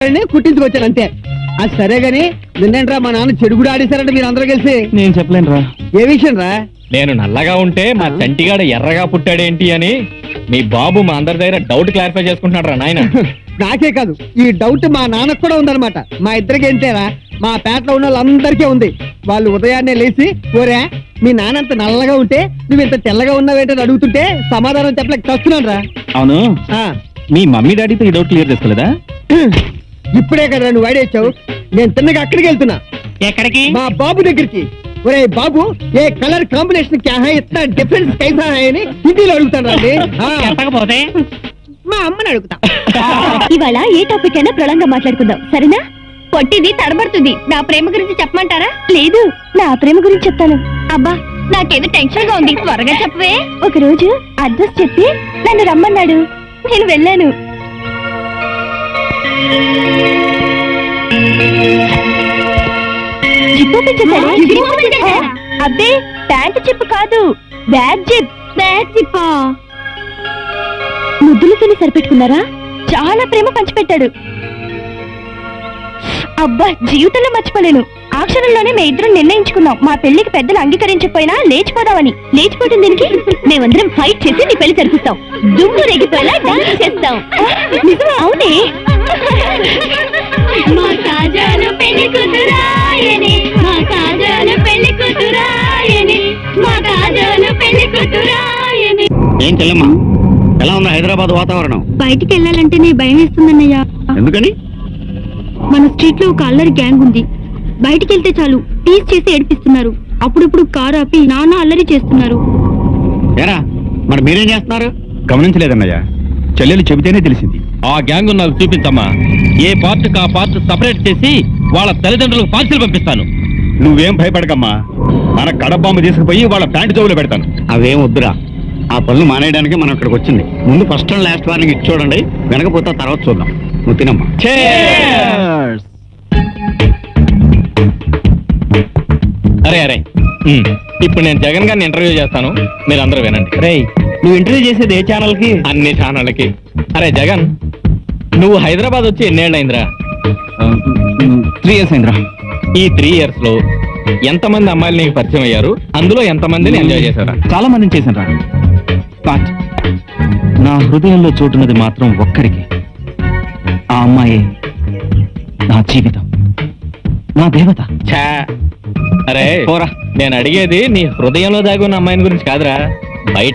కుట్టించుకొచ్చాను అంతే. అది సరే గాని నిన్నేంట్రా మా నాన్న చెడు కూడా ఆడేశారంటే మీరు అందరూ కలిసి. నేను చెప్పలేనురా. ఏ విషయం రా? నేను నల్లగా ఉంటే మా చంటిగాడు ఎర్రగా పుట్టాడేంటి అని మీ బాబు మా అందరి దగ్గర డౌట్ క్లారిఫై చేసుకుంటున్నాడు రా నాయన. నాకే కాదు, ఈ డౌట్ మా నాన్నకు కూడా ఉందన్నమాట. మా ఇద్దరికి ఏంటేరా, మా పేటలో ఉన్న వాళ్ళందరికీ ఉంది. వాళ్ళు ఉదయాన్నే లేచి ఓరే మీ నాన్న అంత నల్లగా ఉంటే నువ్వు ఇంత తెల్లగా ఉన్నావేంటని అడుగుతుంటే సమాధానం చెప్పలేక చస్తున్నాను రా. అవును, మీ మమ్మీ డాడీతో ఈ డౌట్ క్లియర్ చేసుకోలేదా? ఇప్పుడే కదా నువ్వు వాడేచ్చావు. నేను తిన్నగా అక్కడికి వెళ్తున్నా. ఎక్కడికి? మా బాబు దగ్గరికి. ఒరే బాబు, ఏ కలర్ కాంబినేషన్ క్యా హై, ఇतना డిఫరెన్స్ కైసా హై అని హిందీలో అడుగుతాను రండి. చెప్పకపోతే మా అమ్మని అడుగుతా. ఇవాళ ఏ టాపిక్ అయినా ప్రళంగా మాట్లాడుకుందాం, సరేనా? పొట్టిది తడబడుతుంది. నా ప్రేమ గురించి చెప్పమంటారా? లేదు, నా ప్రేమ గురించి చెప్తాను. అబ్బా, నాకేదో టెన్షన్ గా ఉంది, త్వరగా చెప్పవే. ఒక రోజు అడ్రస్ చెప్పి నన్ను రమ్మన్నాడు. నేను వెళ్ళాను. అబ్బే, ప్యాంటు చిప్పు కాదు, బ్యాగ్ జిప్. బ్యాగ్ జిప్పా? ముద్దులతోనే సరిపెట్టుకున్నారా? చాలా ప్రేమ పంచిపెట్టాడు. అబ్బా, జీవితంలో మర్చిపోలేను. ఆ క్షణంలోనే మేము ఇద్దరం నిర్ణయించుకున్నాం, మా పెళ్లికి పెద్దలు అంగీకరించకపోయినా లేచిపోదామని. లేచిపోవటం దీనికి మేమందరం ఫైట్ చేసి నీ పెళ్లి జరిపిస్తాం. దుమ్ము రేగిపోయేలా డాన్స్ చేస్తాం. నిజమా? అవునే. మా కాజాలు పెళ్లి కూతురాయని, మా కాజాలు పెళ్లి కూతురాయని, మా కాజాలు పెళ్లి కూతురాయని. ఏం చెల్లమ్మా, ఎలా ఉంది హైదరాబాద్ వాతావరణం? బయటికి వెళ్ళాలంటే నీ భయం వేస్తుందన్నయ్యా. ఎందుకని? మన స్ట్రీట్ లో ఒక అల్లరి గ్యాంగ్ ఉంది. బయటికి వెళ్తే చాలు టీస్ చేసి ఏడిపిస్తున్నారు. అప్పుడప్పుడు కారు ఆపి నాన్న అల్లరి చేస్తున్నారు. ఏరా, మరి మీరేం చేస్తున్నారు? గమనించలేదన్నయ్యా, చెల్లెలు చెబితేనే తెలిసింది. ఆ గ్యాంగ్ నాకు చూపించమ్మా. ఏ పార్ట్ కా పార్ట్ సపరేట్ చేసి వాళ్ళ తల్లిదండ్రులకు పార్సిల్ పంపిస్తాను. నువ్వేం భయపడకమ్మా, మన కడబాంబు తీసుకుపోయి వాళ్ళ ప్యాంటు చెవులో పెడతాను. అవేం వద్దురా, ఆ పనులు మానేయడానికి మనం ఇక్కడికి వచ్చింది. ముందు ఫస్ట్ అండ్ లాస్ట్ వార్నింగ్ ఇచ్చి చూడండి, వెనకపోతే తర్వాత చూద్దాం. నువ్వు తినమ్మా. అరే అరే, ఇప్పుడు నేను జగన్ గారిని ఇంటర్వ్యూ చేస్తాను, మీరు అందరూ వినండి. రేయ్, నువ్వు ఇంటర్వ్యూ చేసేది ఏ ఛానల్ కి? అన్ని ఛానళ్ళకి. అరే జగన్, నువ్వు హైదరాబాద్ వచ్చి ఎన్నేళ్ళైందిరా? 3 years అయిందిరా. ఈ 3 years లో ఎంతమంది అమ్మాయిలు నీకు పరిచయం అయ్యారు? అందులో ఎంతమందిని ఎంజాయ్ చేశారా? చాలా మందిని చేశాను రా, బట్ నా హృదయంలో చోటున్నది మాత్రం ఒక్కరికి. ఆ అమ్మాయి నా జీవితం, నా దేవత. ఛా, అరే పోరా. నేను అడిగేది నీ హృదయంలో దాగి ఉన్న అమ్మాయిని గురించి కాదురా, బయట